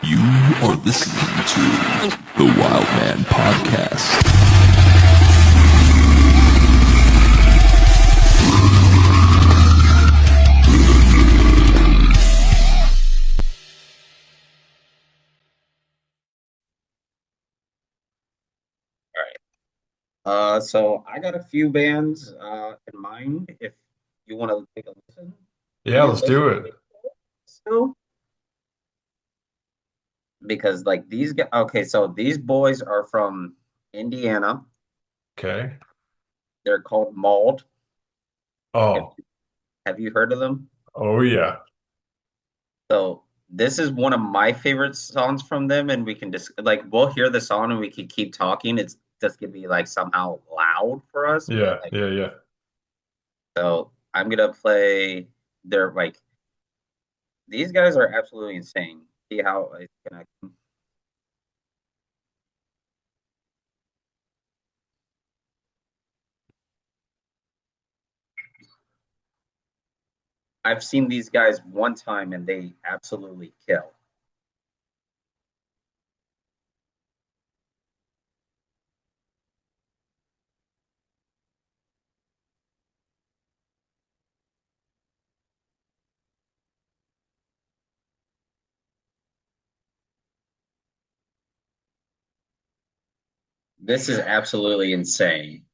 You are listening to the Wild Man Podcast. So I got a few bands in mind. If you want to take a listen, do Yeah, you let's listen do to it. it still? Because like these guys, okay, so these boys are from Indiana. Okay. They're called Mauled. Have Oh, you, have you heard of them? oh yeah. So this is one of my favorite songs from them, and we can just like we'll hear the song and we can keep talking. It's just gonna be like somehow loud for us, but Yeah, like yeah, yeah. so I'm gonna play their like these guys are absolutely insane. See how it's connecting. I've seen these guys one time and they absolutely kill. This is absolutely insane.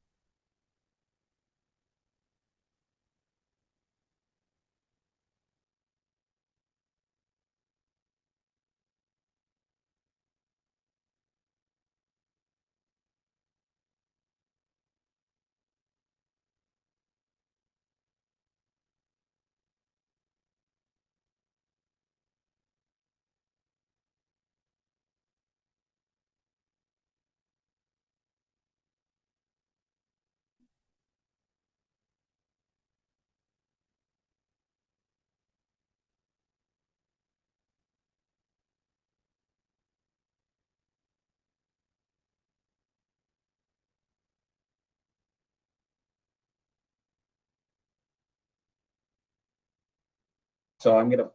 So I'm gonna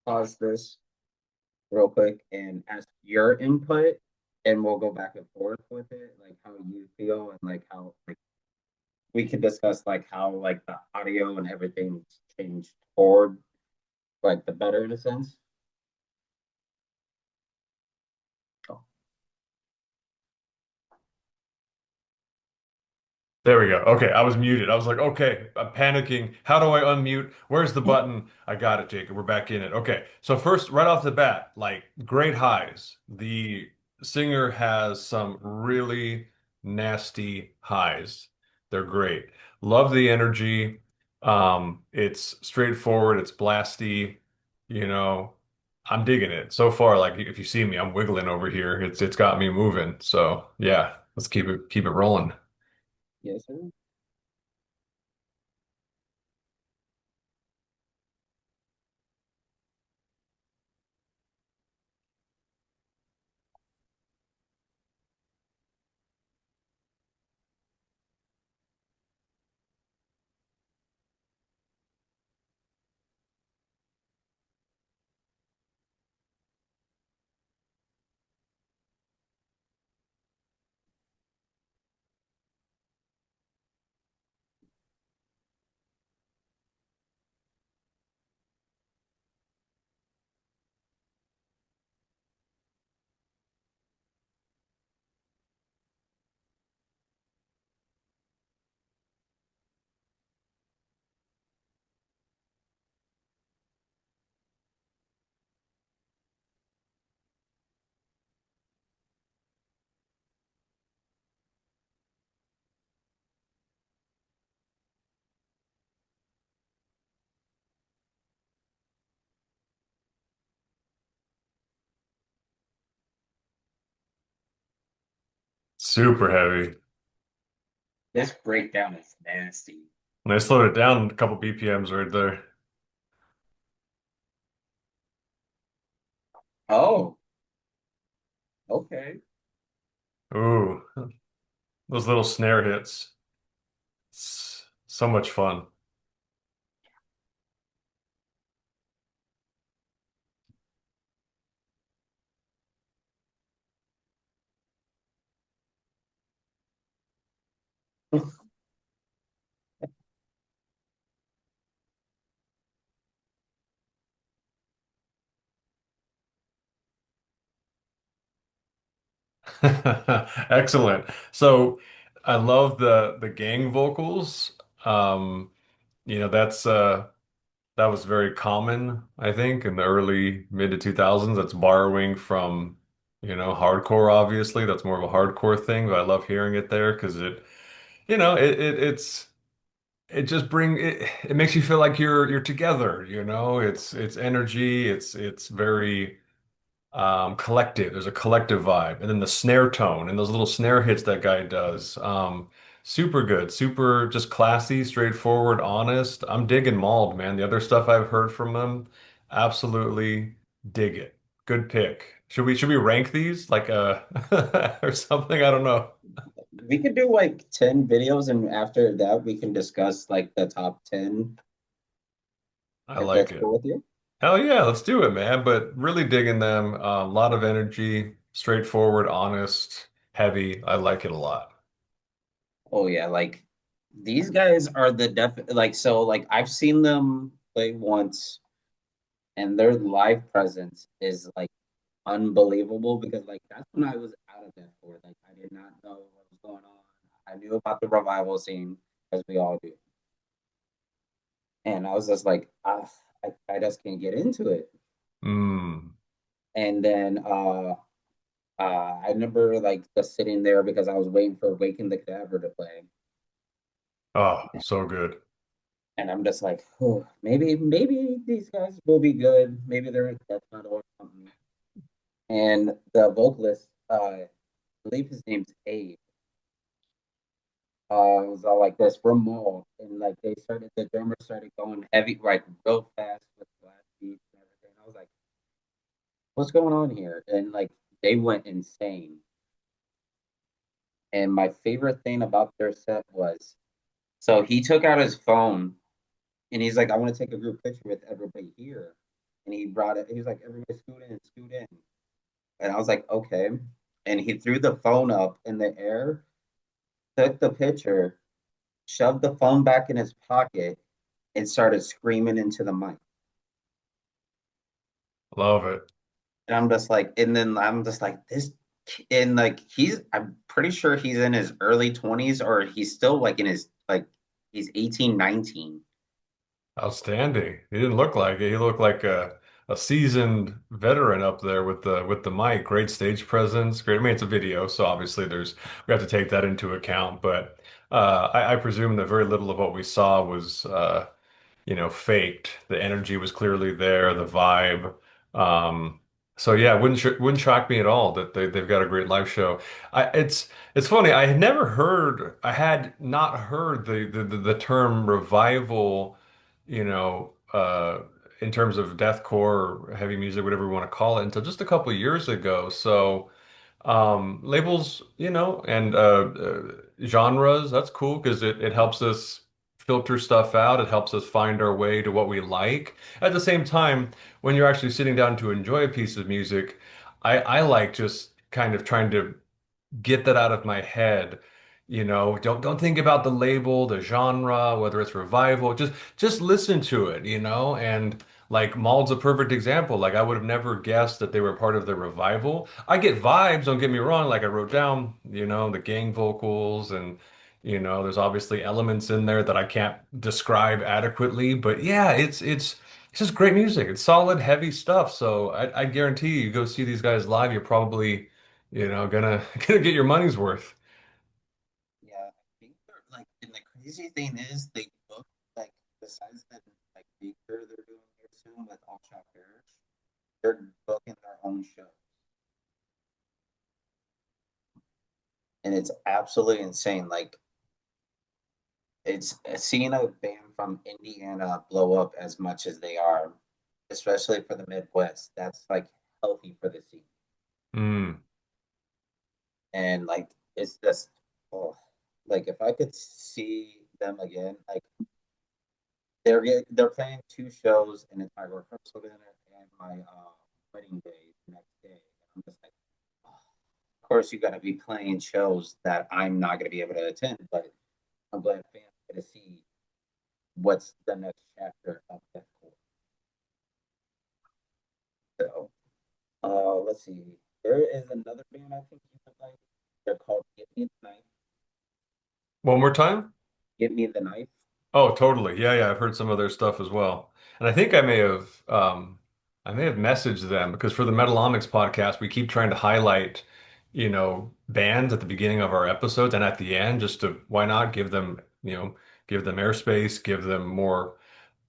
pause this real quick and ask your input and we'll go back and forth with it, like how you feel and like how like we can discuss like how like the audio and everything changed toward like the better in a sense. Oh. There we go. Okay, I was muted. I was like, okay, I'm panicking. How do I unmute? Where's the button? I got it, Jacob. We're back in it. Okay. So first, right off the bat, like great highs. The singer has some really nasty highs. They're great. Love the energy. It's straightforward, it's blasty, you know. I'm digging it. So far, like if you see me, I'm wiggling over here. It's got me moving. So yeah, let's keep it rolling. Yes, sir. Super heavy. This breakdown is nasty. And I slowed it down a couple BPMs right there. Oh, okay. Ooh, those little snare hits. So much fun. Excellent. So I love the gang vocals. Um, that's that was very common, I think, in the early mid to 2000s. That's borrowing from, hardcore, obviously. That's more of a hardcore thing, but I love hearing it there because it just it makes you feel like you're together, it's energy, it's very collective. There's a collective vibe. And then the snare tone and those little snare hits that guy does. Super good, super just classy, straightforward, honest. I'm digging Mauled, man. The other stuff I've heard from him, absolutely dig it. Good pick. Should we rank these like or something? I don't know. We could do like 10 videos, and after that, we can discuss like the top 10, I if like that's it. cool with you. Hell yeah, let's do it, man. But really digging them. A lot of energy, straightforward, honest, heavy. I like it a lot. Oh, yeah. Like these guys are the like, so like I've seen them play once, and their live presence is like unbelievable because like that's when I was out of that for. Like I did not know what was going on. I knew about the revival scene, as we all do. And I was just like, I just can't get into it. Mm. And then I remember like just sitting there because I was waiting for Waking the Cadaver to play. Oh, so good. And I'm just like, oh, maybe these guys will be good. Maybe they're in Death Metal or something. And the vocalist, I believe his name's Abe, was all like this from Mauled. And like the drummer started going heavy, like real fast with blast beats and everything. I was like, what's going on here? And like they went insane. And my favorite thing about their set was, so he took out his phone and he's like, I want to take a group picture with everybody here. And he brought it, he was like, everybody scoot in, scoot in. And I was like, okay. And he threw the phone up in the air, took the picture, shoved the phone back in his pocket, and started screaming into the mic. Love it. And I'm just like, and then I'm just like, and like I'm pretty sure he's in his early 20s, or he's still like in his, like, he's 18, 19. Outstanding. He didn't look like it. He looked like a seasoned veteran up there with the mic. Great stage presence. Great. I mean, it's a video, so obviously we have to take that into account. But I presume that very little of what we saw was faked. The energy was clearly there, the vibe. Um, so yeah, wouldn't shock me at all that they've got a great live show. It's funny. I had not heard the term revival, you know, uh, in terms of deathcore or heavy music, whatever we want to call it, until just a couple of years ago. So labels, and genres, that's cool because it helps us filter stuff out. It helps us find our way to what we like. At the same time, when you're actually sitting down to enjoy a piece of music, I like just kind of trying to get that out of my head. Don't think about the label, the genre, whether it's revival. Just listen to it, and like Mauld's a perfect example. Like I would have never guessed that they were part of the revival. I get vibes, don't get me wrong. Like I wrote down, the gang vocals and there's obviously elements in there that I can't describe adequately. But yeah, it's just great music. It's solid, heavy stuff. So I guarantee you go see these guys live, you're probably gonna gonna get your money's worth. Yeah, I think they're like, and the crazy thing is they book, like, besides that, like feature they're doing here soon with All Shot Parish, they're booking their own show. And it's absolutely insane. Like it's seeing a band from Indiana blow up as much as they are, especially for the Midwest. That's like healthy for the scene. Mm. And like it's just, oh, like if I could see them again, like they're playing two shows, and it's my rehearsal dinner and my wedding day the next day. And I'm just like, oh, of course you got to be playing shows that I'm not going to be able to attend, but I'm glad fans get to see what's the next chapter of that course. So let's see. There is another band I think you would like. They're called Give Me the Knife. One more time? Give Me the Knife. Oh, totally. Yeah, yeah, I've heard some of their stuff as well. And I think I may have messaged them because for the Metalomics podcast, we keep trying to highlight, bands at the beginning of our episodes and at the end just to why not give them, give them airspace, give them more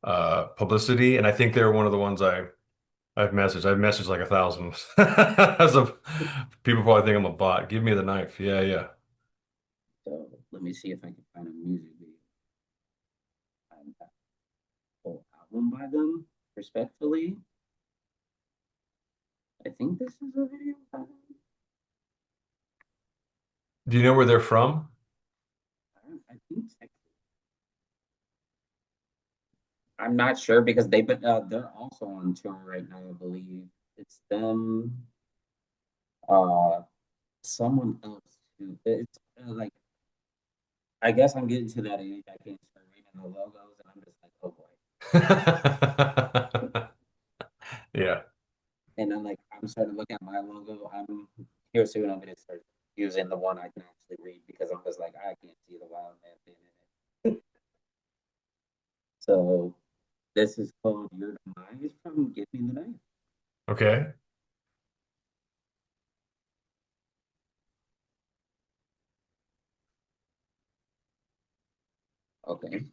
publicity. And I think they're one of the ones I've messaged. I've messaged like 1,000 as of people probably think I'm a bot. Give me the knife. Yeah, yeah. So let me see if I can find a music video. Find that whole album by them, respectfully. I think this is a video by them. Do you know where they're from? I think I'm not sure because they're also on tour right now, I believe. It's them, uh, someone else too. It's like I guess I'm getting to that age. I can't start reading the logos, and I'm just like, oh boy. Yeah. And then like I'm starting to look at my logo. I'm here soon. I'm gonna start using the one I can actually read because I'm just like I can't see the wild man thing in it. So this is called Your Demise from Give Me the Knife. Okay. Okay.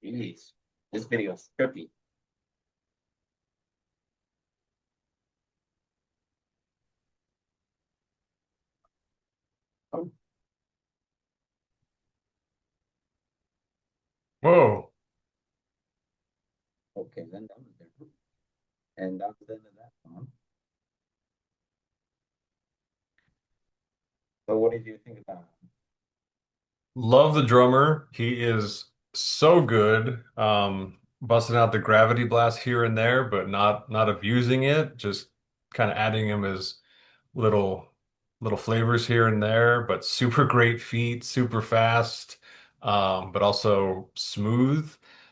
Jeez. This video is trippy. Oh, Whoa. okay, then that was different. And that was the end of that song. So what did you think about it? Love the drummer. He is so good. Busting out the gravity blast here and there, but not abusing it, just kind of adding him as little little flavors here and there, but super great feet, super fast, but also smooth.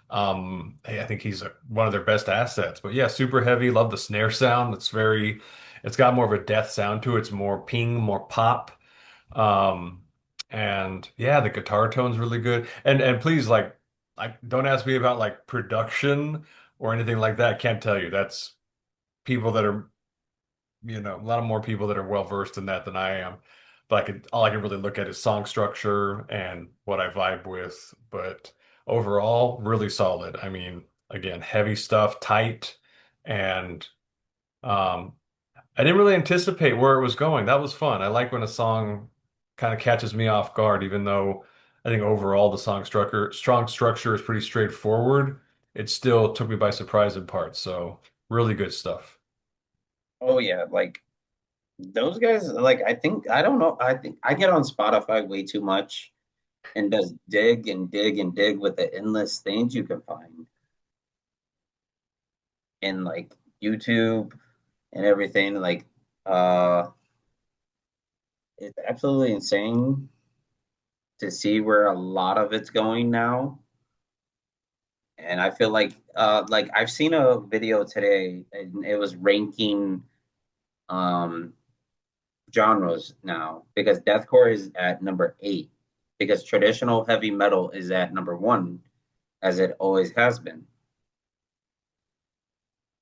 Hey, I think he's one of their best assets. But yeah, super heavy. Love the snare sound. It's got more of a death sound to it. It's more ping, more pop. Um, and yeah, the guitar tone's really good. And please, like, don't ask me about like production or anything like that. I can't tell you. That's people that are, a lot of more people that are well versed in that than I am. all I can really look at is song structure and what I vibe with. But overall, really solid. I mean, again, heavy stuff, tight, and um, I didn't really anticipate where it was going. That was fun. I like when a song kind of catches me off guard, even though I think overall the strong structure is pretty straightforward. It still took me by surprise in parts. So really good stuff. Oh yeah, like those guys, like I think I don't know. I think I get on Spotify way too much and just dig and dig and dig with the endless things you can find in like YouTube and everything. Like uh it's absolutely insane to see where a lot of it's going now. And I feel like I've seen a video today and it was ranking um genres now because deathcore is at number 8 because traditional heavy metal is at number 1 as it always has been,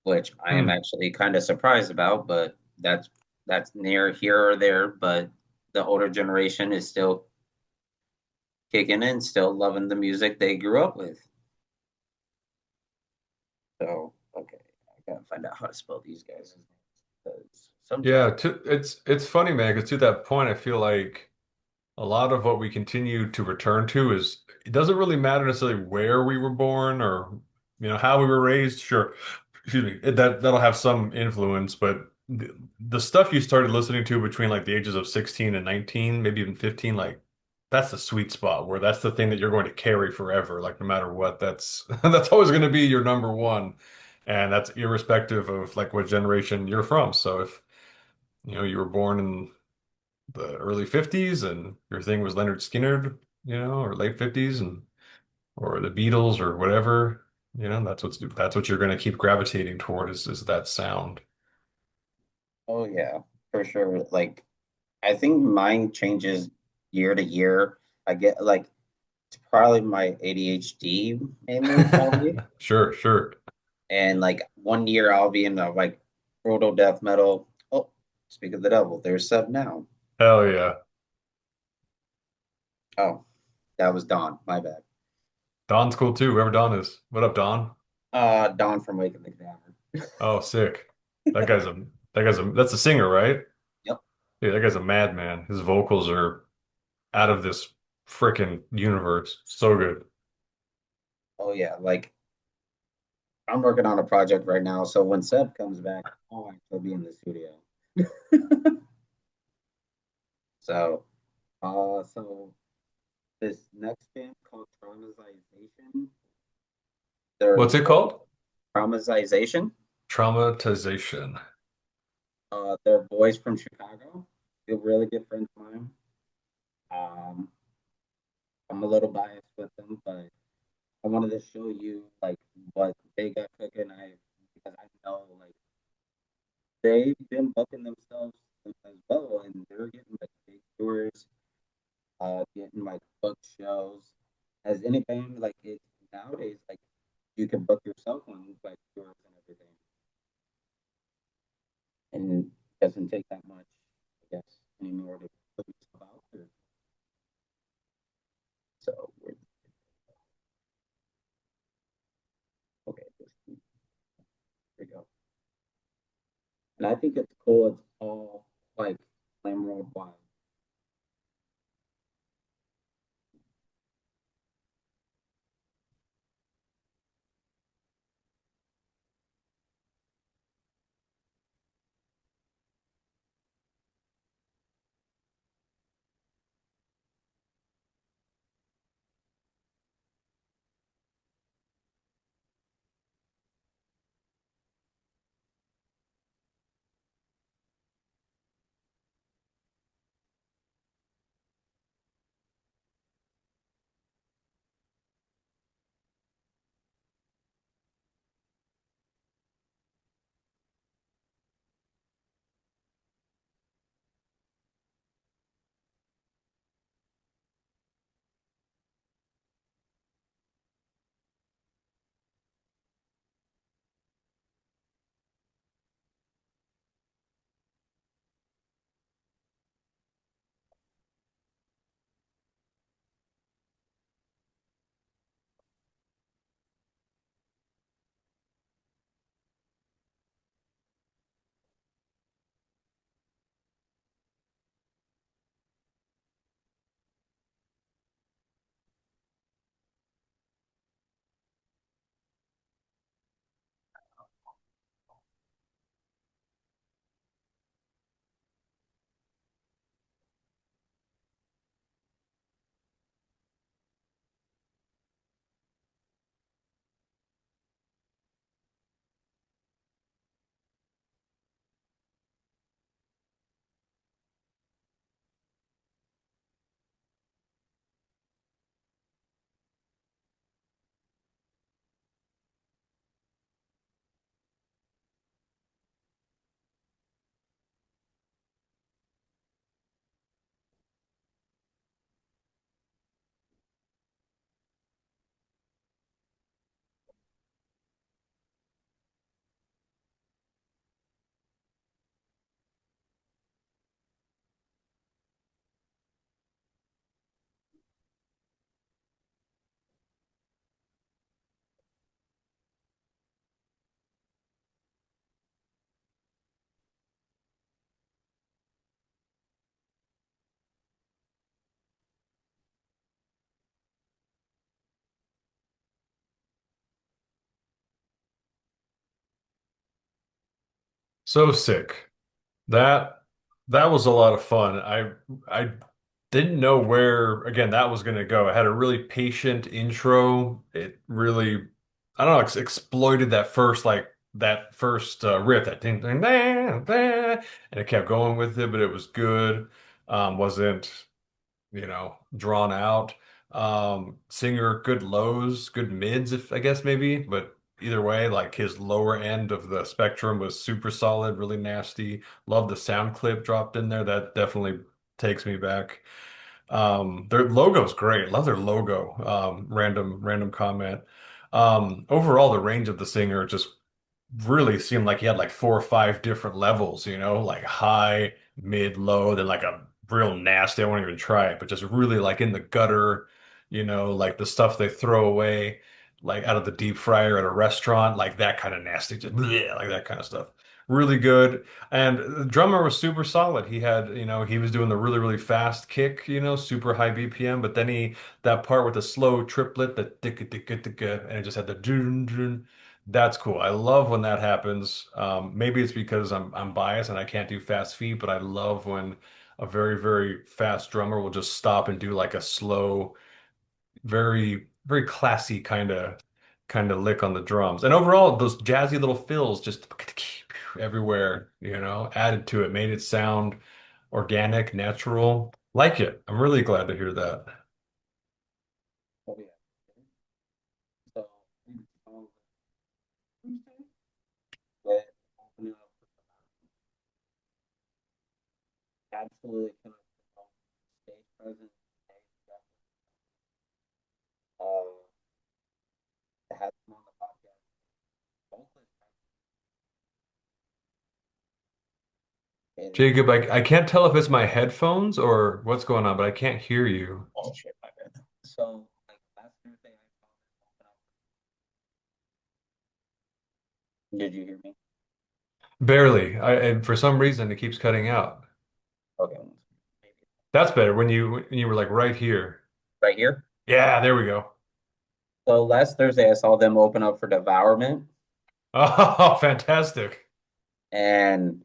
which I am Hmm. actually kind of surprised about, but that's near here or there, but the older generation is still kicking in, still loving the music they grew up with. So, okay, I gotta find out how to spell these guys' names because sometimes, It's funny, man, because to that point, I feel like a lot of what we continue to return to is it doesn't really matter necessarily where we were born or how we were raised. Sure, excuse me, that'll have some influence, but the stuff you started listening to between like the ages of 16 and 19, maybe even 15, like that's the sweet spot where that's the thing that you're going to carry forever. Like no matter what, that's that's always going to be your number one, and that's irrespective of like what generation you're from. So if you were born in the early 50s and your thing was Leonard Skinner, or late 50s and or the Beatles or whatever, that's what you're going to keep gravitating toward is that sound. oh yeah, for sure. Like, I think mine changes year to year. I get like it's probably my ADHD mainly, probably. Sure, sure. And like one year I'll be in the like brutal death metal. Oh, speak of the devil, there's sub now. Hell yeah. Oh, that was Don. My bad. Don's cool too, whoever Don is. What up, Don? Don from Wake of the Cadaver. Oh, sick. That guy's a that's a singer, right? Yep. Yeah, that guy's a madman. His vocals are out of this freaking universe. So good. Oh yeah, like I'm working on a project right now, so when Seb comes back, I'll actually be in the studio. So, so this next band called Traumatization. They're What's it called? Traumatization. Traumatization. They're boys from Chicago. They're really good friends of mine. Um, I'm a little biased with them, but I wanted to show you like what they got cooking. I because I know like they've been booking themselves as well, and they're getting like big tours, getting like book shows. As any band like it nowadays, like you can book yourself on like tours and everything, and it doesn't take that much, I guess, anymore to put yourself out there. So we're okay. Here we go. And I think it's cool. It's all like Flame Road Wild. So sick. That that was a lot of fun. I didn't know where again that was going to go. It had a really patient intro. It really I don't know, exploited that first riff, that ding ding ding ding, and it kept going with it, but it was good. Wasn't drawn out. Singer, good lows, good mids, if I guess maybe, but either way, like his lower end of the spectrum was super solid, really nasty. Love the sound clip dropped in there. That definitely takes me back. Their logo's great. Love their logo. Random comment. Overall, the range of the singer just really seemed like he had like four or five different levels, like high, mid, low, then like a real nasty. I won't even try it, but just really like in the gutter, like the stuff they throw away, like out of the deep fryer at a restaurant, like that kind of nasty, just bleh, like that kind of stuff. Really good. And the drummer was super solid. He was doing the really, really fast kick, super high BPM, but then that part with the slow triplet, the ticka ticka ticka, and it just had the dun dun. That's cool. I love when that happens. Maybe it's because I'm biased and I can't do fast feet, but I love when a very, very fast drummer will just stop and do like a slow, very, very classy kind of lick on the drums. And overall, those jazzy little fills just everywhere, added to it, made it sound organic, natural. Like it. I'm really glad to hear that. Oh yeah. So but open up absolutely kind of stage presence. Uh, had him on the podcast. And Jacob, I can't tell if it's my headphones or what's going on, but I can't hear you. oh shit, my bad. So like last Thursday, I saw them open up. Did you hear me? Barely. And for some reason it keeps cutting out. Okay, maybe That's better when you were like right here. right here. Yeah, there we go. So last Thursday, I saw them open up for Devourment, Oh, fantastic. and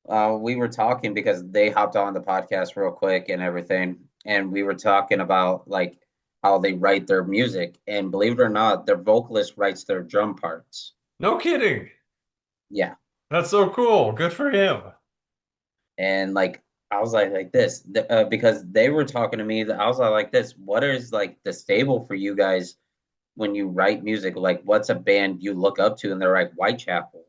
we were talking because they hopped on the podcast real quick and everything, and we were talking about like how they write their music, and believe it or not, their vocalist writes their drum parts. No kidding. Yeah, That's so cool. Good for him. and like I was like this because they were talking to me. I was like this. What is like the stable for you guys when you write music? Like, what's a band you look up to? And they're like Whitechapel.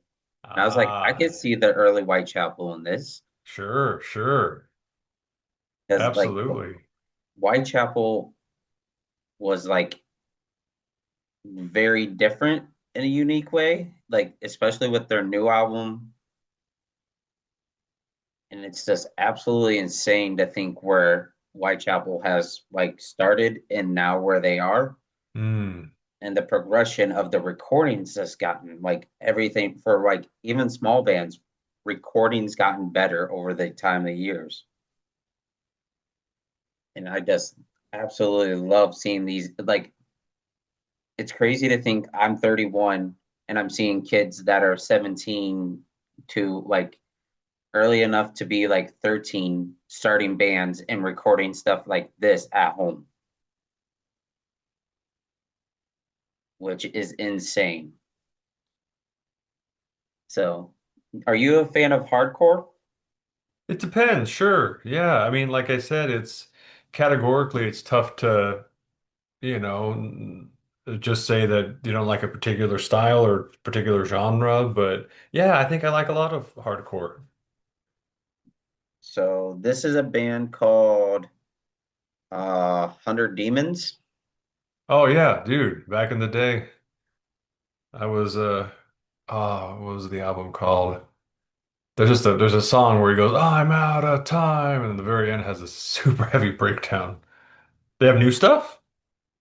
And I was like, I Ah, could see the early Whitechapel in this sure, sure. because like Absolutely. Whitechapel was like very different in a unique way, like especially with their new album. And it's just absolutely insane to think where Whitechapel has like started and now where they are. Hmm. And the progression of the recordings has gotten like everything for like even small bands, recordings gotten better over the time of years. And I just absolutely love seeing these like it's crazy to think I'm 31 and I'm seeing kids that are 17 to like early enough to be like 13 starting bands and recording stuff like this at home, which is insane. So, are you a fan of hardcore? It depends, sure. Yeah. I mean, like I said, it's categorically it's tough to, you know, just say that you don't like a particular style or particular genre, but yeah, I think I like a lot of hardcore. So, this is a band called 100 Demons. Oh yeah, dude, back in the day, I was what was the album called? There's a song where he goes, "Oh, I'm out of time," and then the very end has a super heavy breakdown. They have new stuff?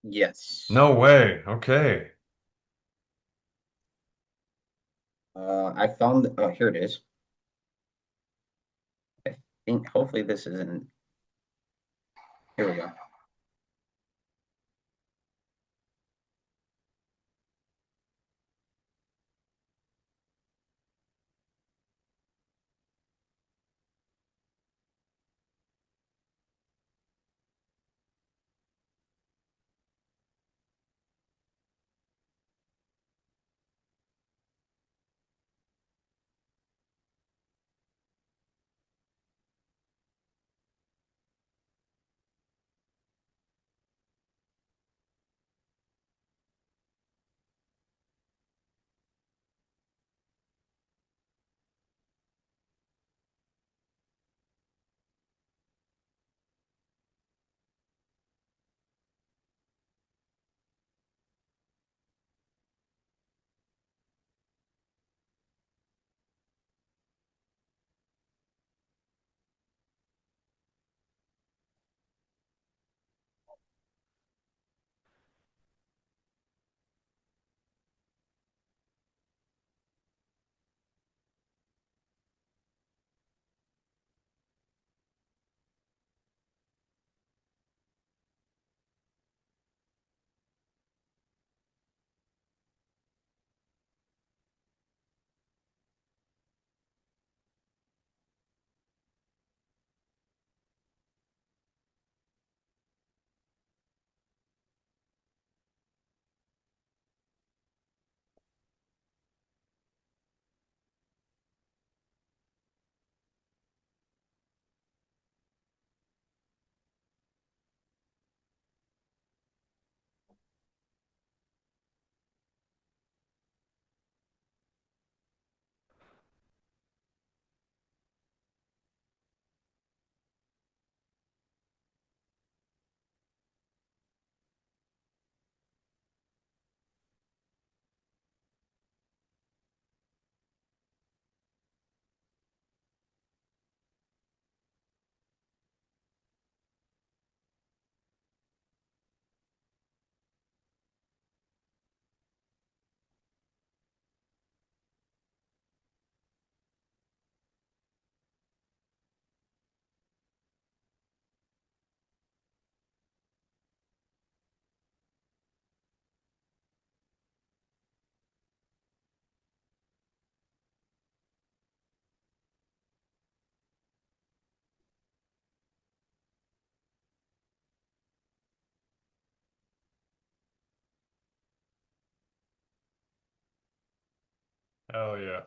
Yes. No way. Okay. I found, oh, here it is. I think hopefully this isn't, here we go. Hell yeah.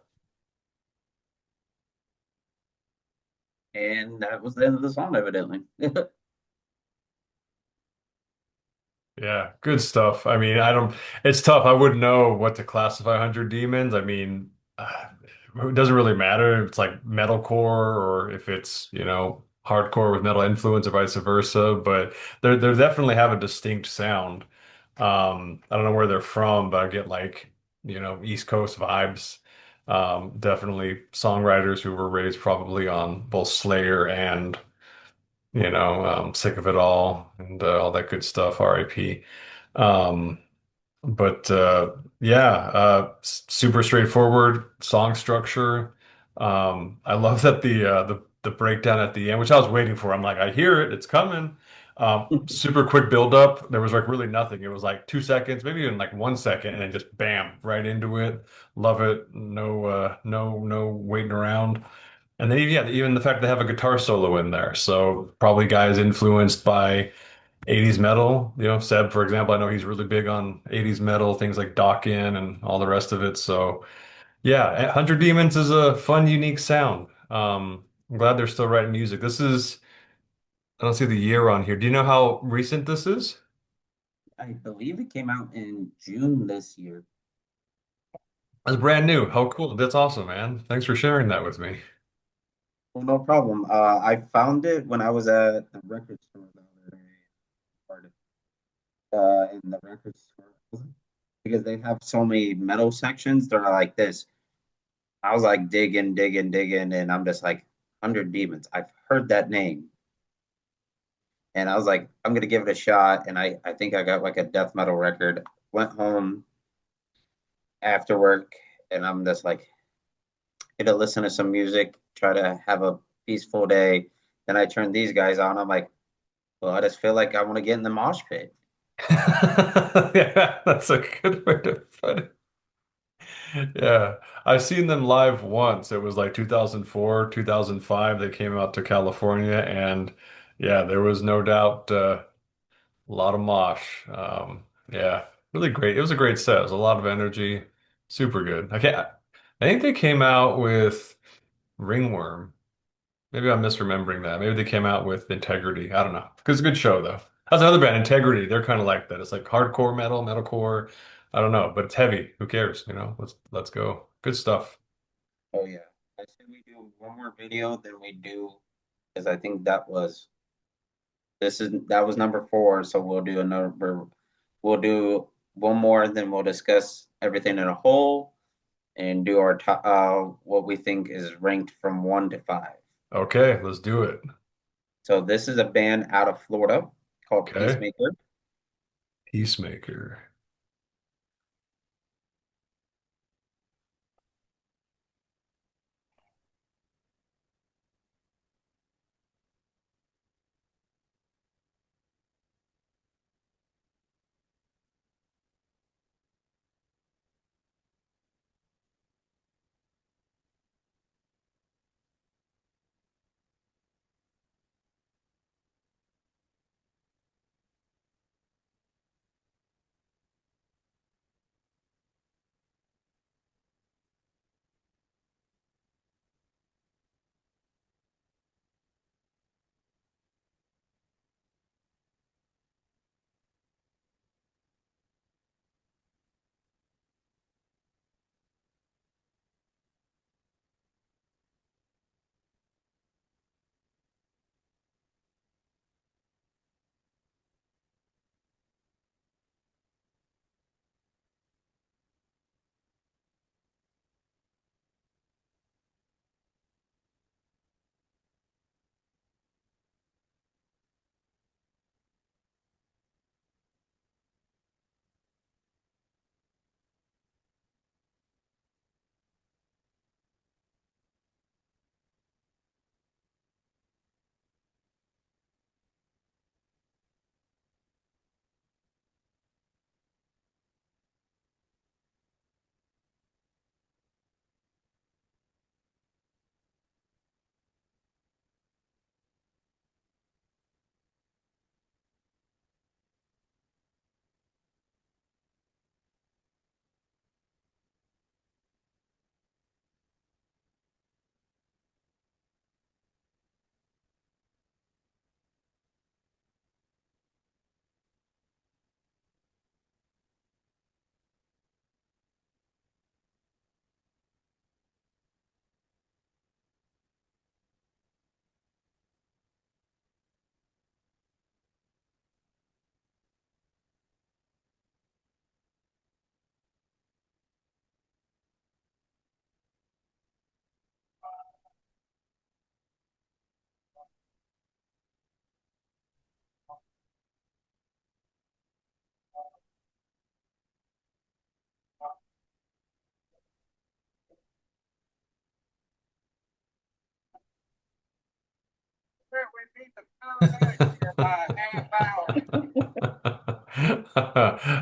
And that was the end of the song, evidently. Yeah, good stuff. I mean, I don't, it's tough. I wouldn't know what to classify 100 Demons. I mean, uh, it doesn't really matter if it's like metalcore or if it's, hardcore with metal influence or vice versa, but they definitely have a distinct sound. I don't know where they're from, but I get like, East Coast vibes. Definitely songwriters who were raised probably on both Slayer and Sick of It All and all that good stuff, RIP. Um, but yeah, super straightforward song structure. I love that the breakdown at the end, which I was waiting for. I'm like, I hear it, it's coming. Super quick build up. There was like really nothing. It was like 2 seconds, maybe even like 1 second, and then just bam, right into it. Love it. No, no waiting around. And then yeah, even the fact they have a guitar solo in there. So probably guys influenced by 80s metal. Seb, for example, I know he's really big on 80s metal, things like Dokken and all the rest of it. So yeah, 100 Demons is a fun, unique sound. I'm glad they're still writing music. I don't see the year on here. Do you know how recent this is? I believe it came out in June this year. It's brand new. How cool. That's awesome, man. Thanks for sharing that with me. Well, no problem. I found it when I was at the record store the other day, or, in the record store because they have so many metal sections. They're like this. I was like digging, digging, digging, and I'm just like 100 Demons. I've heard that name, and I was like, I'm gonna give it a shot. And I think I got like a death metal record. Went home after work, and I'm just like, gonna listen to some music, try to have a peaceful day. Then I turn these guys on. I'm like, well, I just feel like I want to get in the mosh pit. Yeah, that's a good way to put it. Yeah, I've seen them live once. It was like 2004, 2005. They came out to California, and yeah, there was no doubt a lot of mosh. Yeah, really great. It was a great set. It was a lot of energy. Super good. I think they came out with Ringworm. Maybe I'm misremembering that. Maybe they came out with Integrity. I don't know. It's a good show though. That's another band, Integrity. They're kind of like that. It's like hardcore metal, metalcore. I don't know, but it's heavy. Who cares? Let's go. Good stuff. Oh yeah. I said we do one more video than we do because I think that was number 4. So we'll do one more, and then we'll discuss everything in a whole and do our top what we think is ranked from 1 to 5. Okay, let's do it. So this is a band out of Florida called Okay. Peacemaker. Peacemaker.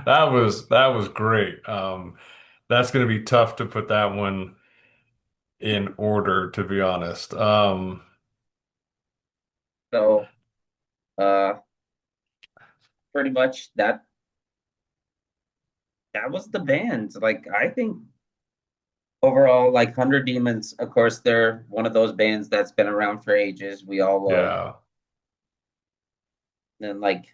That was great. That's gonna be tough to put that one in order, to be honest. So, uh, pretty much that was the band. Like, I think overall, like 100 Demons, of course, they're one of those bands that's been around for ages. We all love. Yeah. And like,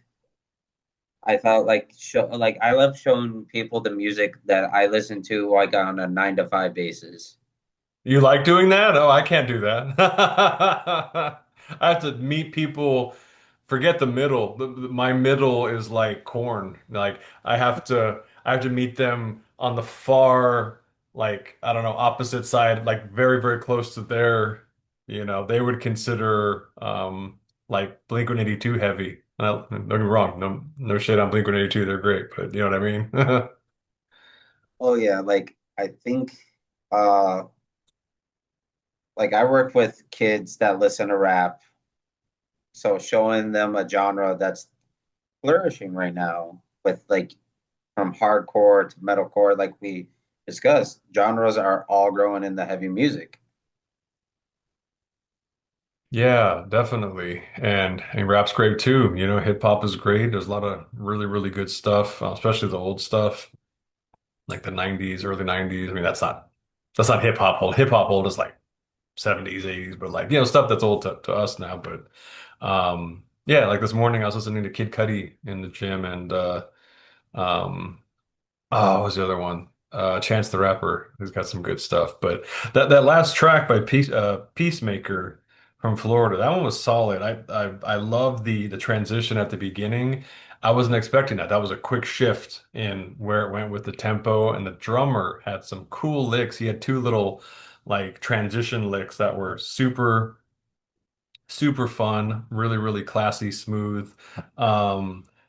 I thought like I love showing people the music that I listen to like on a 9 to 5 basis. You like doing that? Oh, I can't do that. I have to meet people, forget the middle. My middle is like corn. Like I have to meet them on the far, like, I don't know, opposite side, like very, very close to their, they would consider like Blink-182 heavy. Don't get me wrong, no shit on Blink-182, they're great, but you know what I mean? Oh yeah, like I think uh like I work with kids that listen to rap, so showing them a genre that's flourishing right now with like from hardcore to metalcore, like we discussed, genres are all growing in the heavy music. Yeah, definitely. And rap's great too. Hip hop is great. There's a lot of really, really good stuff, especially the old stuff, like the 90s, early 90s. I mean, that's not hip hop old. Hip hop old is like 70s, 80s, but like, stuff that's old to us now. But yeah, like this morning I was listening to Kid Cudi in the gym and um oh, what was the other one? Chance the Rapper, who's got some good stuff. But that last track by Peacemaker from Florida, that one was solid. I love the transition at the beginning. I wasn't expecting that. That was a quick shift in where it went with the tempo, and the drummer had some cool licks. He had two little like transition licks that were super super fun, really, really classy, smooth.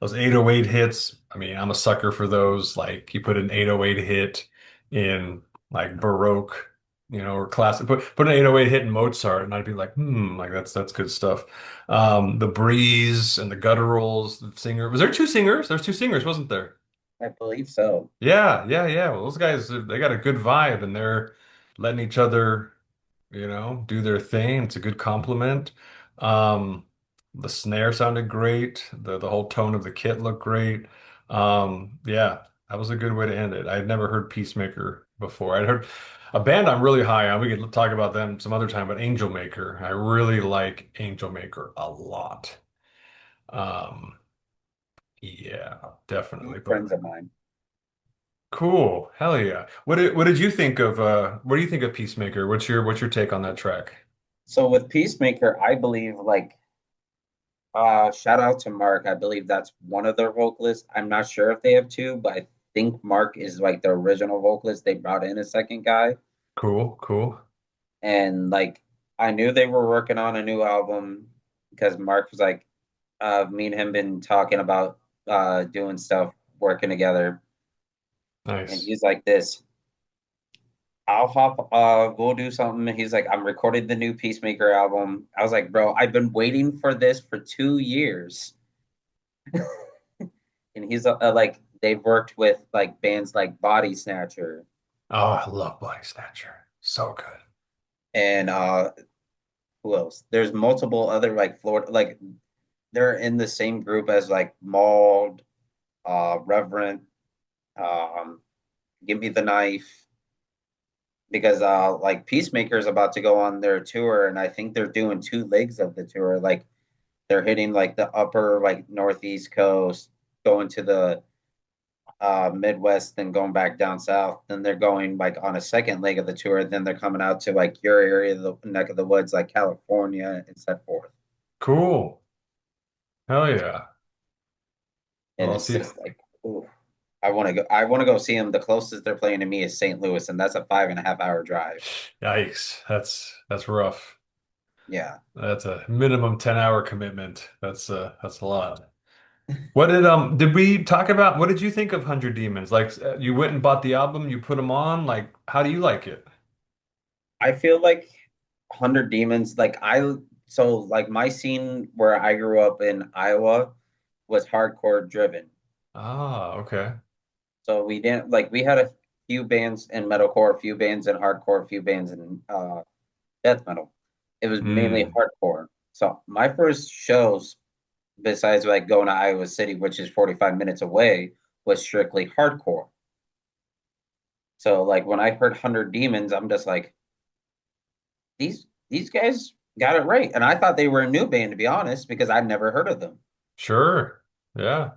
Those 808 hits, I mean, I'm a sucker for those. Like you put an 808 hit in like Baroque, or classic. Put an 808 hit in Mozart, and I'd be like, like that's good stuff. The Breeze and the Gutturals, the singer. Was there two singers? There's two singers, wasn't there? I believe so. Yeah, yeah, yeah. Well, those guys, they got a good vibe and they're letting each other, do their thing. It's a good compliment. Um, the snare sounded great. The whole tone of the kit looked great. Yeah, that was a good way to end it. I had never heard Peacemaker before. I'd heard a band I'm really high on. We could talk about them some other time, but Angel Maker. I really like Angel Maker a lot. Um, yeah, definitely. But Friends of mine. cool. Hell yeah. What did you think of what do you think of Peacemaker? What's your take on that track? So with Peacemaker, I believe like shout out to Mark. I believe that's one of their vocalists. I'm not sure if they have two, but I think Mark is like the original vocalist. They brought in a second guy. Cool, cool. And like I knew they were working on a new album because Mark was like, me and him been talking about doing stuff, working together. And Nice. he's like this. I'll hop we'll do something. He's like, I'm recording the new Peacemaker album. I was like, bro, I've been waiting for this for 2 years. And he's like they've worked with like bands like Body Snatcher Oh, I love Body Snatcher. So good. and who else? There's multiple other like Florida like they're in the same group as like Mauled, Reverend, um, Give Me the Knife, because like Peacemaker is about to go on their tour, and I think they're doing two legs of the tour. Like they're hitting like the upper like northeast coast, going to the Midwest, then going back down south. Then they're going like on a second leg of the tour. Then they're coming out to like your area, the neck of the woods, like California, and so forth. Cool. Hell yeah. Well, And I'll it's see. just like, ooh, I want to go. I want to go see them. The closest they're playing to me is St. Louis, and that's a 5.5 hour drive. Yikes. That's rough. Yeah, That's a minimum 10-hour commitment. That's a lot. Did we talk about what did you think of 100 Demons? Like you went and bought the album, you put them on, how do you like it? I feel like 100 Demons. Like I so like my scene where I grew up in Iowa was hardcore driven. Ah, okay. So we didn't like we had a few bands in metalcore, a few bands in hardcore, a few bands in death metal. It was mainly Hmm. hardcore. So my first shows, besides like going to Iowa City, which is 45 minutes away, was strictly hardcore. So like when I heard 100 Demons, I'm just like, these guys got it right. And I thought they were a new band to be honest, because I'd never heard of them. Sure. Yeah.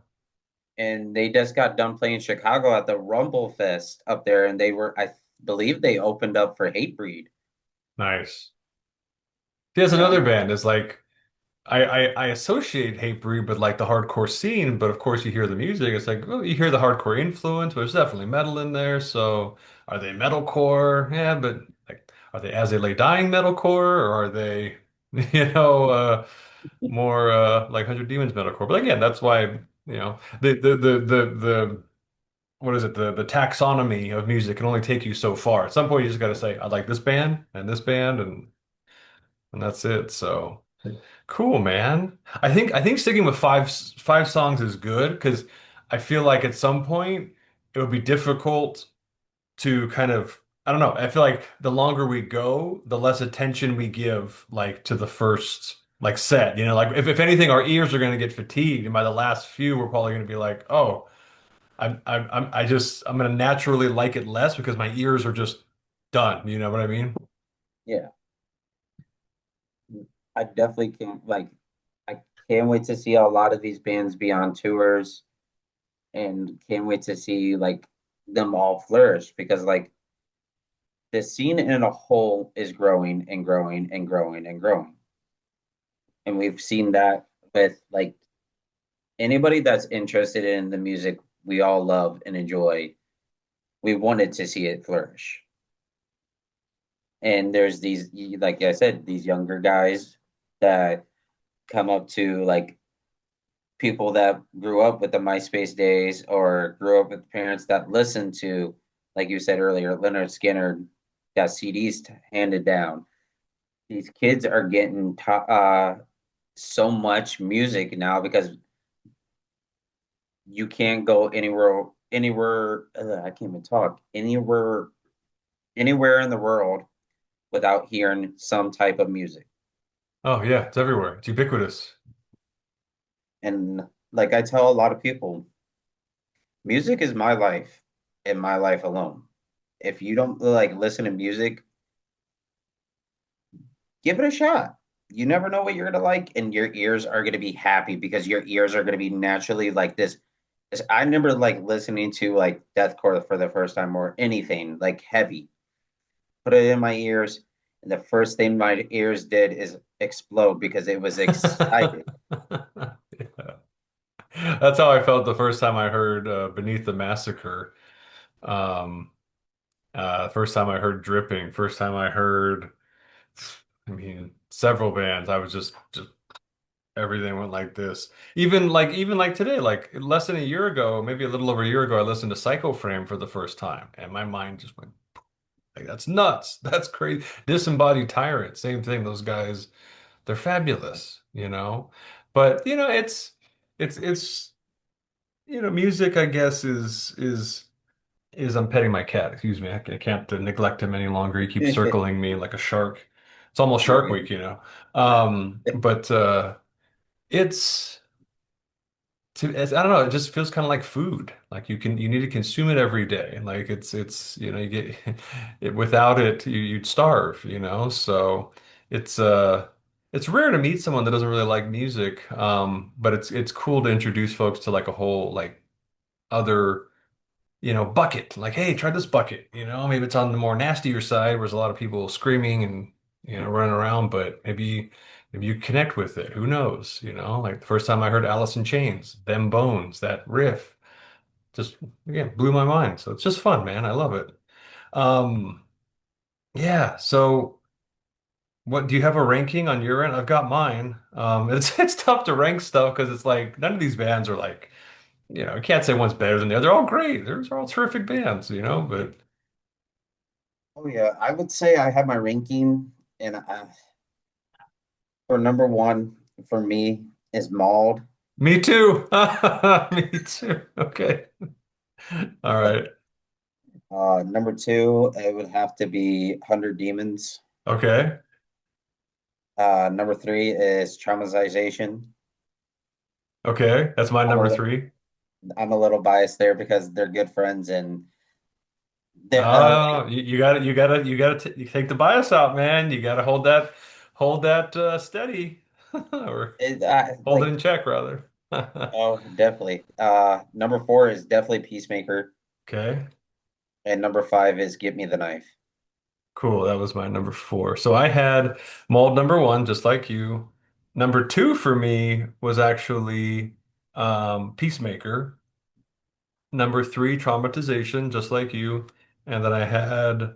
And they just got done playing Chicago at the Rumble Fest up there, and they were, I believe they opened up for Hatebreed. Nice. There's Yeah, another band. It's like I associate Hatebreed with like the hardcore scene, but of course you hear the music. It's like, well, you hear the hardcore influence, but there's definitely metal in there. So are they metalcore? Yeah, but like, are they As They Lay Dying metalcore, or are they, more like 100 Demons metalcore? But again, that's why, the what is it? The taxonomy of music can only take you so far. At some point, you just got to say, I like this band, and that's it. So. Cool, man. I think sticking with five songs is good because I feel like at some point it would be difficult to kind of I don't know. I feel like the longer we go, the less attention we give like to the first like set. Like if anything, our ears are going to get fatigued, and by the last few, we're probably going to be like, oh, I'm going to naturally like it less because my ears are just done. You know what I mean? yeah. I definitely can't like I can't wait to see a lot of these bands be on tours and can't wait to see like them all flourish because like the scene in a whole is growing and growing and growing and growing. And we've seen that with like anybody that's interested in the music we all love and enjoy, we wanted to see it flourish. And there's these, like I said, these younger guys that come up to like people that grew up with the MySpace days or grew up with parents that listened to, like you said earlier, Leonard Skinner got CDs handed down. These kids are getting so much music now because you can't go anywhere. I can't even talk anywhere in the world without hearing some type of music. Oh yeah, it's everywhere. It's ubiquitous. And like I tell a lot of people, music is my life and my life alone. If you don't like listen to music, give it a shot. You never know what you're gonna like, and your ears are gonna be happy because your ears are gonna be naturally like this. I remember like listening to like deathcore for the first time or anything like heavy. Put it in my ears, and the first thing my ears did is explode because it was excited. Yeah. That's how I felt the first time I heard Beneath the Massacre. Um, first time I heard Dripping. First time I heard, I mean, several bands. I was just everything went like this. Even like today, like less than a year ago, maybe a little over a year ago, I listened to Psycho Frame for the first time, and my mind just went like, "That's nuts. That's crazy." Disembodied Tyrant, same thing. Those guys, they're fabulous. But it's music, I guess, is I'm petting my cat. Excuse me. I can't neglect him any longer. He keeps circling me like a shark. It's almost You're Shark good. Week. But it's I don't know. It just feels kind of like food. Like you need to consume it every day. And like it's you get without it you'd starve. So it's uh it's rare to meet someone that doesn't really like music. But it's cool to introduce folks to like a whole like other bucket. Like, hey, try this bucket. Maybe it's on the more nastier side, where there's a lot of people screaming and running around, but maybe you connect with it. Who knows? Like the first time I heard Alice in Chains, Them Bones, that riff just again blew my mind. So it's just fun, man. I love it. Um, yeah. So what do you have a ranking on your end? I've got mine. It's tough to rank stuff because it's like none of these bands are like, I can't say one's better than the other. They're all great. They're all terrific bands. But Oh yeah, I would say I have my ranking, and for number one for me is Mauled. Me too. Me too. Okay. All right. Number two, it would have to be 100 Demons. Okay. Number three is Traumatization. Okay. That's my I'm a number li- three. I'm a little biased there because they're good friends and they're Oh, you take the bias out, man. You gotta hold that steady, or hold it like in check, rather. oh definitely. Number four is definitely Peacemaker, Okay. and number five is Get Me the Knife. Cool. That was my number four. So I had mold number one, just like you. Number two for me was actually Peacemaker. Number three, Traumatization, just like you. And then I had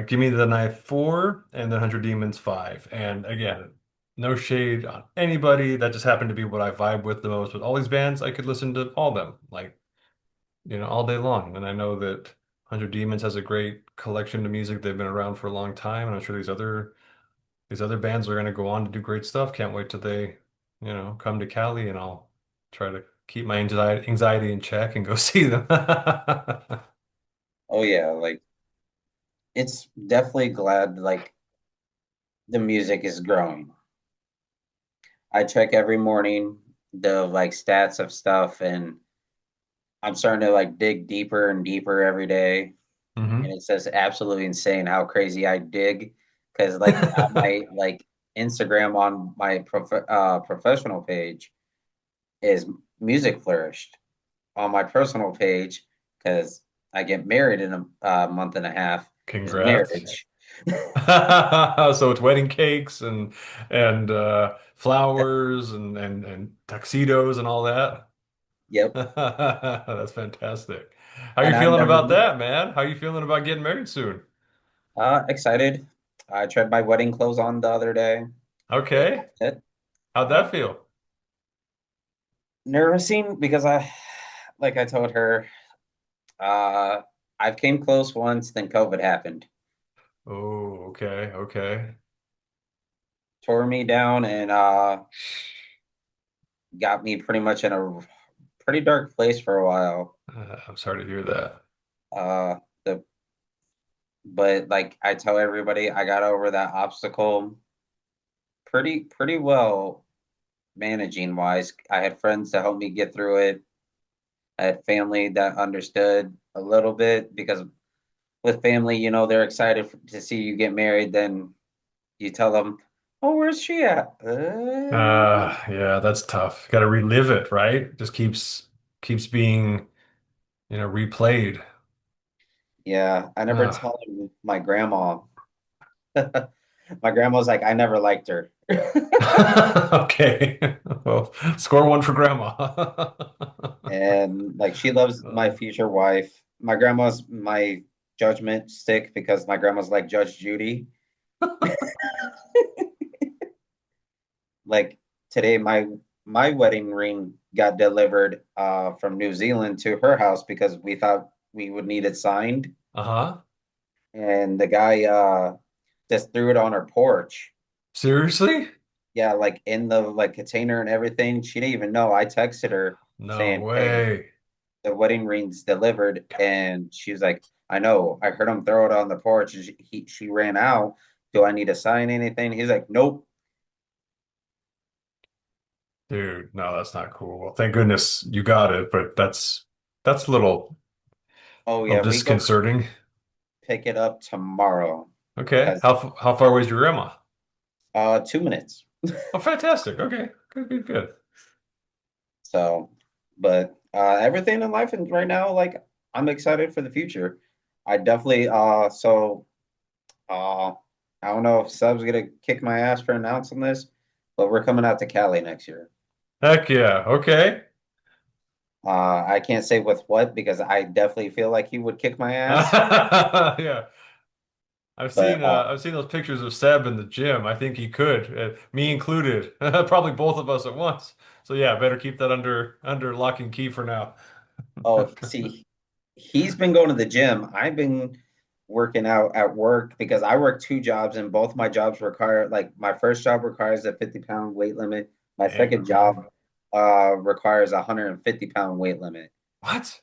Give Me the Knife 4 and then 100 Demons 5. And again, no shade on anybody. That just happened to be what I vibe with the most. With all these bands, I could listen to all of them, like, all day long. And I know that 100 Demons has a great collection of music. They've been around for a long time, and I'm sure these other bands are going to go on to do great stuff. Can't wait till they, come to Cali, and I'll try to keep my anxiety in check and go see them. Oh yeah, like it's definitely glad like the music is growing. I check every morning the like stats of stuff and I'm starting to like dig deeper and deeper every day. And hmm it's just absolutely insane how crazy I dig. Because like on my like Instagram on my professional page is music flourished. On my personal page, because I get married in a month and a half, is Congrats. marriage. So it's wedding cakes and flowers and tuxedos and all that. Yep. That's fantastic. How you And I've feeling never about that, man? How you feeling about getting married soon? excited. I tried my wedding clothes on the other day. It, Okay. it How'd that feel? nervousing because like I told her, uh, I've came close once, then COVID happened, Oh, okay, okay. tore me down, and got me pretty much in a pretty dark place for a while. I'm sorry to hear that. Uh, the but like I tell everybody, I got over that obstacle pretty well managing wise. I had friends to help me get through it. I had family that understood a little bit because with family, they're excited to see you get married. Then you tell them, "Oh, where's she at?" Yeah, that's tough. Got to relive it, right? Just keeps being, replayed. Yeah, I never Ah. tell my grandma. My grandma's like, I never liked her. Okay. Well, score one for grandma. And like she loves my Uh, future wife. My grandma's my judgment stick because my grandma's like Judge Judy. Like today, my wedding ring got delivered from New Zealand to her house because we thought we would need it signed. uh-huh. And the guy just threw it on her porch. Seriously? Yeah, like in the like container and everything. She didn't even know. I texted her No saying, "Hey, way. the wedding ring's delivered," and she was like, "I know. I heard him throw it on the porch." And she ran out. Do I need to sign anything? He's like, "Nope." Dude, no, that's not cool. Well, thank goodness you got it, but that's a Oh little yeah, we go disconcerting. pick it up tomorrow Okay. because How far away is your grandma? 2 minutes. Oh, fantastic. Okay. Good, good, good. So, but everything in life and right now, like I'm excited for the future. I definitely uh I don't know if Sub's gonna kick my ass for announcing this, but we're coming out to Cali next year. Heck yeah. Okay. I can't say with what because I definitely feel like he would kick my ass. Yeah. I've But seen I've seen those pictures of Seb in the gym. I think he could, me included, probably both of us at once. So yeah, better keep that under lock and key for now. oh, see, he's been going to the gym. I've been working out at work because I work two jobs and both my jobs require like my first job requires a 50-pound weight limit. My Dang, second okay. job requires a 150-pound weight limit. What?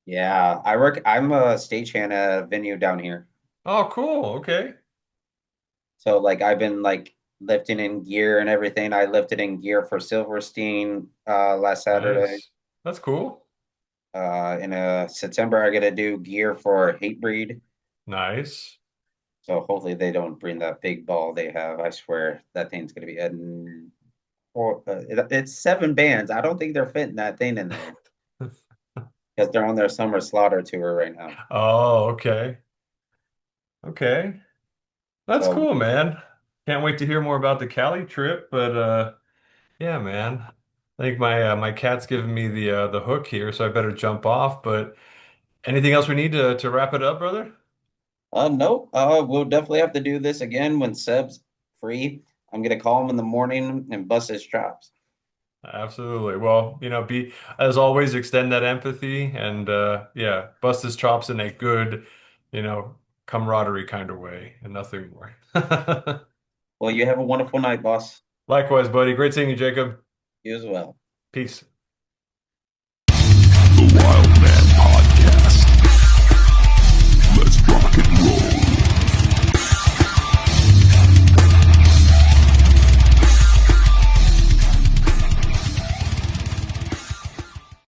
Yeah, I'm a stagehand at a venue down here. Oh, cool. Okay. So like I've been like lifting in gear and everything. I lifted in gear for Silverstein last Saturday. Nice. That's cool. In September I gotta do gear for Hatebreed. Nice. So hopefully they don't bring that big ball they have. I swear that thing's gonna be it's 7 bands. I don't think they're fitting that thing in there because they're on their summer slaughter tour right now. Oh, okay. Okay. That's So cool, man. Can't wait to hear more about the Cali trip, but yeah, man. I think my cat's giving me the hook here, so I better jump off, but anything else we need to wrap it up, brother? no, we'll definitely have to do this again when Seb's free. I'm gonna call him in the morning and bust his chops. Absolutely. Well, be as always, extend that empathy and yeah, bust his chops in a good, you know, camaraderie kind of way and nothing more. Well, you have a wonderful night, boss. Likewise, buddy. Great seeing you, Jacob. You as well. Peace. The Wild Man Podcast. Let's rock and roll.